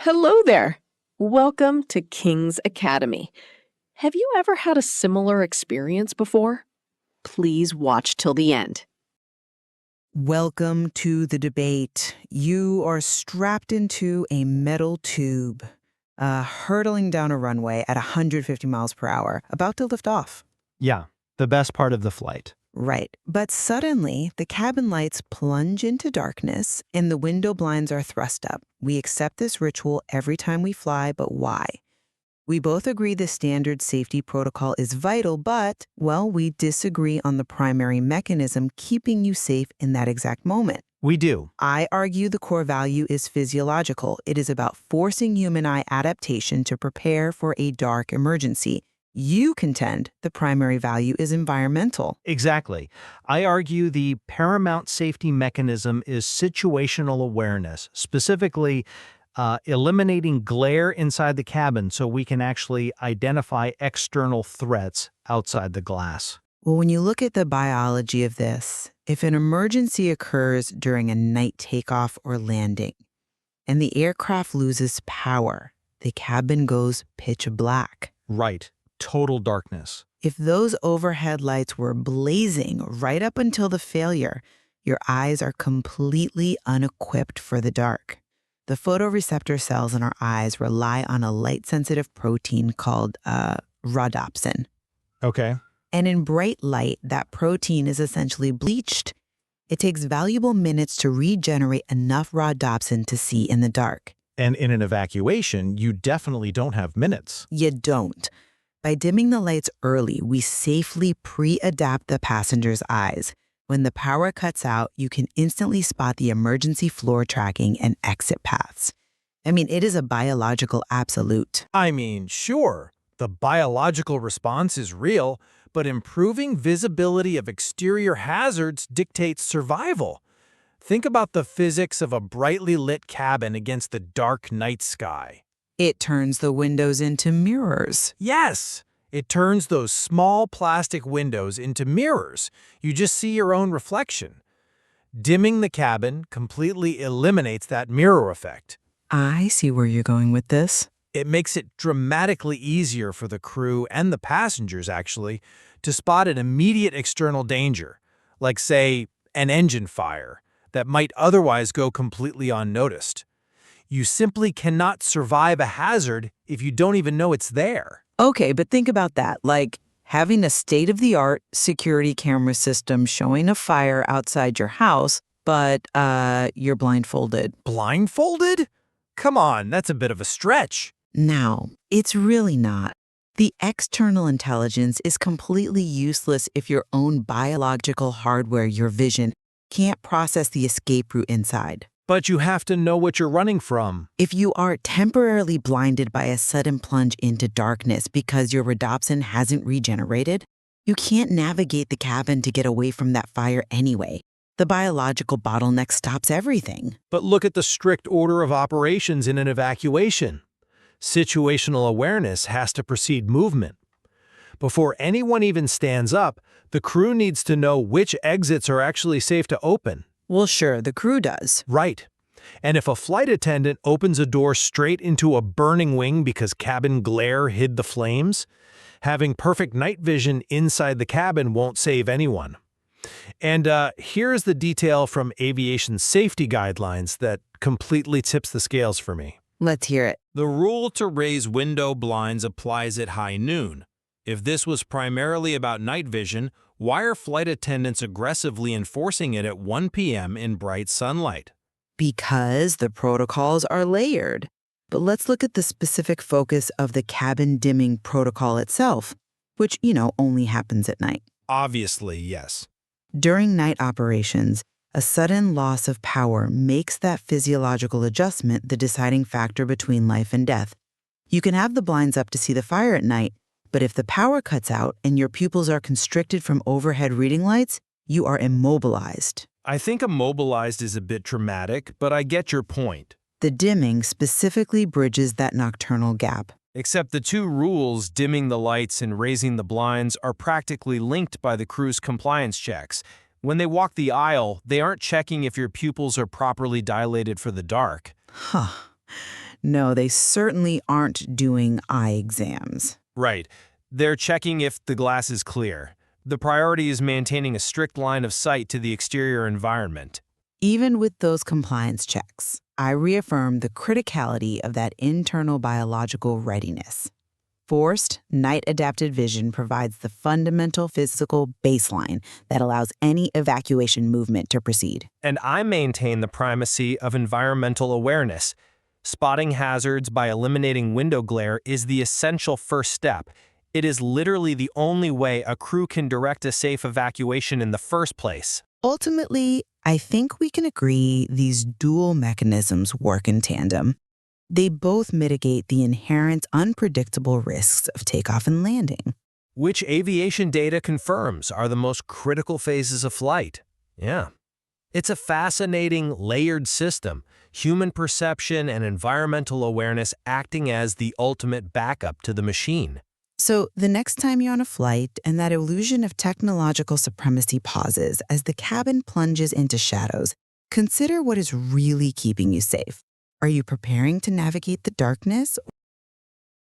Hello there. Welcome to King's Academy. Have you ever had a similar experience before? Please watch till the end. Welcome to the debate. You are strapped into a metal tube, hurtling down a runway at 150 miles per hour, about to lift off. Yeah, the best part of the flight. Right. But suddenly, the cabin lights plunge into darkness and the window blinds are thrust up. We accept this ritual every time we fly, but why? We both agree the standard safety protocol is vital, but, well, we disagree on the primary mechanism keeping you safe in that exact moment. We do. I argue the core value is physiological. It is about forcing human eye adaptation to prepare for a dark emergency. You contend the primary value is environmental. Exactly. I argue the paramount safety mechanism is situational awareness, specifically eliminating glare inside the cabin so we can actually identify external threats outside the glass. Well, when you look at the biology of this, if an emergency occurs during a night takeoff or landing, and the aircraft loses power, the cabin goes pitch black. Right. Total darkness. If those overhead lights were blazing right up until the failure, your eyes are completely unequipped for the dark. The photoreceptor cells in our eyes rely on a light-sensitive protein called rhodopsin. Okay. And in bright light, that protein is essentially bleached. It takes valuable minutes to regenerate enough rhodopsin to see in the dark. And in an evacuation, you definitely don't have minutes. You don't. By dimming the lights early, we safely pre-adapt the passenger's eyes. When the power cuts out, you can instantly spot the emergency floor tracking and exit paths. I mean, it is a biological absolute. Sure, the biological response is real, but improving visibility of exterior hazards dictates survival. Think about the physics of a brightly lit cabin against the dark night sky. It turns the windows into mirrors. Yes, it turns those small plastic windows into mirrors. You just see your own reflection. Dimming the cabin completely eliminates that mirror effect. I see where you're going with this. It makes it dramatically easier for the crew and the passengers, actually, to spot an immediate external danger, like, say, an engine fire, that might otherwise go completely unnoticed. You simply cannot survive a hazard if you don't even know it's there. Okay, but think about that, like having a state-of-the-art security camera system showing a fire outside your house, but you're blindfolded. Blindfolded? Come on, that's a bit of a stretch. Now, it's really not. The external intelligence is completely useless if your own biological hardware, your vision, can't process the escape route inside. But you have to know what you're running from. If you are temporarily blinded by a sudden plunge into darkness because your rhodopsin hasn't regenerated, you can't navigate the cabin to get away from that fire anyway. The biological bottleneck stops everything. But look at the strict order of operations in an evacuation. Situational awareness has to precede movement. Before anyone even stands up, the crew needs to know which exits are actually safe to open. Well, sure, the crew does. Right. And if a flight attendant opens a door straight into a burning wing because cabin glare hid the flames, having perfect night vision inside the cabin won't save anyone. And here's the detail from aviation safety guidelines that completely tips the scales for me. Let's hear it. The rule to raise window blinds applies at high noon. If this was primarily about night vision, why are flight attendants aggressively enforcing it at 1 p.m. in bright sunlight? Because the protocols are layered. But let's look at the specific focus of the cabin dimming protocol itself, which, only happens at night. Obviously, yes. During night operations, a sudden loss of power makes that physiological adjustment the deciding factor between life and death. You can have the blinds up to see the fire at night, but if the power cuts out and your pupils are constricted from overhead reading lights, you are immobilized. I think immobilized is a bit dramatic, but I get your point. The dimming specifically bridges that nocturnal gap. Except the two rules, dimming the lights and raising the blinds, are practically linked by the crew's compliance checks. When they walk the aisle, they aren't checking if your pupils are properly dilated for the dark. Huh. No, they certainly aren't doing eye exams. Right. They're checking if the glass is clear. The priority is maintaining a strict line of sight to the exterior environment. Even with those compliance checks, I reaffirm the criticality of that internal biological readiness. Forced, night-adapted vision provides the fundamental physical baseline that allows any evacuation movement to proceed. And I maintain the primacy of environmental awareness. Spotting hazards by eliminating window glare is the essential first step. It is literally the only way a crew can direct a safe evacuation in the first place. Ultimately, I think we can agree these dual mechanisms work in tandem. They both mitigate the inherent unpredictable risks of takeoff and landing. Which aviation data confirms are the most critical phases of flight. Yeah. It's a fascinating, layered system, human perception and environmental awareness acting as the ultimate backup to the machine. So the next time you're on a flight and that illusion of technological supremacy pauses as the cabin plunges into shadows, consider what is really keeping you safe. Are you preparing to navigate the darkness